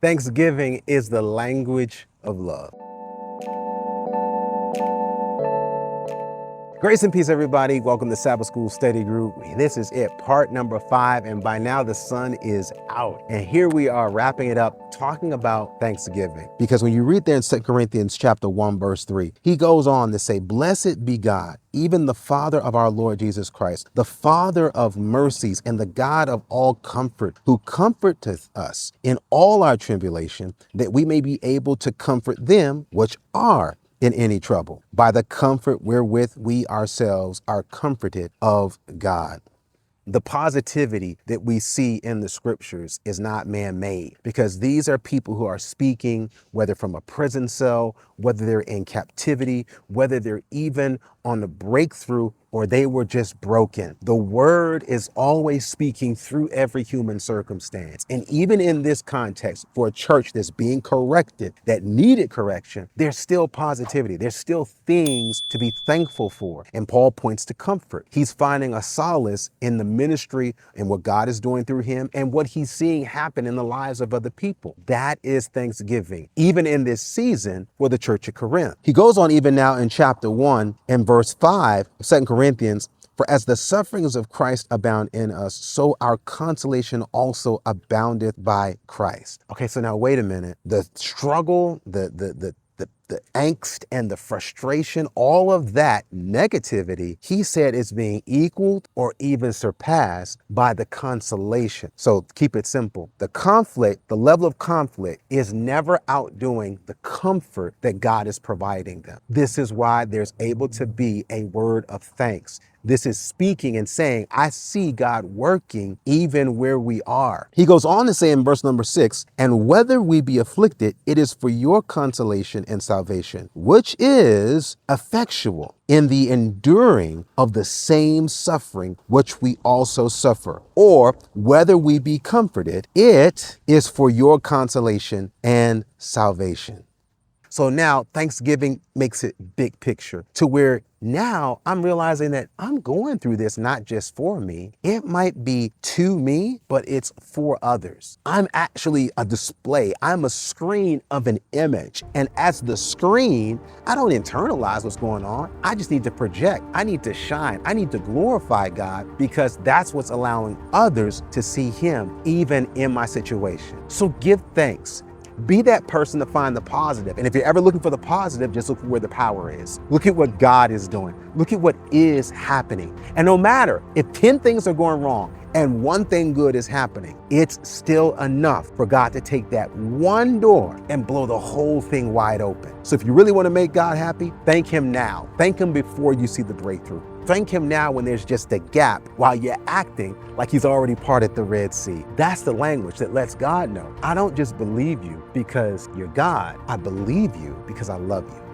Thanksgiving is the language of love. Grace and peace, everybody. Welcome to Sabbath School Study Group. This is it, part number 5, and by now the sun is out. And here we are wrapping it up, talking about Thanksgiving. Because when you read there in 2 Corinthians chapter 1, verse 3, he goes on to say, "Blessed be God, even the Father of our Lord Jesus Christ, the Father of mercies and the God of all comfort, who comforteth us in all our tribulation, that we may be able to comfort them which are in any trouble, by the comfort wherewith we ourselves are comforted of God." The positivity that we see in the scriptures is not man-made, because these are people who are speaking, whether from a prison cell, whether they're in captivity, whether they're even on the breakthrough, or they were just broken. The word is always speaking through every human circumstance. And even in this context, for a church that's being corrected, that needed correction, there's still positivity. There's still things to be thankful for. And Paul points to comfort. He's finding a solace in the ministry and what God is doing through him and what he's seeing happen in the lives of other people. That is Thanksgiving, even in this season for the church of Corinth. He goes on even now in chapter 1 and verse 5 of 2 Corinthians, "For as the sufferings of Christ abound in us, so our consolation also aboundeth by Christ." Okay, so now wait a minute. The struggle, the angst and the frustration, all of that negativity, he said, is being equaled or even surpassed by the consolation. So keep it simple. The conflict, the level of conflict is never outdoing the comfort that God is providing them. This is why there's able to be a word of thanks. This is speaking and saying, I see God working even where we are. He goes on to say in verse number 6, "And whether we be afflicted, it is for your consolation and salvation, which is effectual in the enduring of the same suffering which we also suffer. Or whether we be comforted, it is for your consolation and salvation." So now Thanksgiving makes it big picture to where now I'm realizing that I'm going through this not just for me. It might be to me, but it's for others. I'm actually a display. I'm a screen of an image. And as the screen, I don't internalize what's going on. I just need to project. I need to shine. I need to glorify God, because that's what's allowing others to see him even in my situation. So give thanks. Be that person to find the positive. And if you're ever looking for the positive, just look for where the power is. Look at what God is doing. Look at what is happening. And no matter if 10 things are going wrong and one thing good is happening, it's still enough for God to take that one door and blow the whole thing wide open. So if you really want to make God happy, thank him now. Thank him before you see the breakthrough. Thank him now when there's just a gap while you're acting like he's already parted the Red Sea. That's the language that lets God know, I don't just believe you because you're God. I believe you because I love you.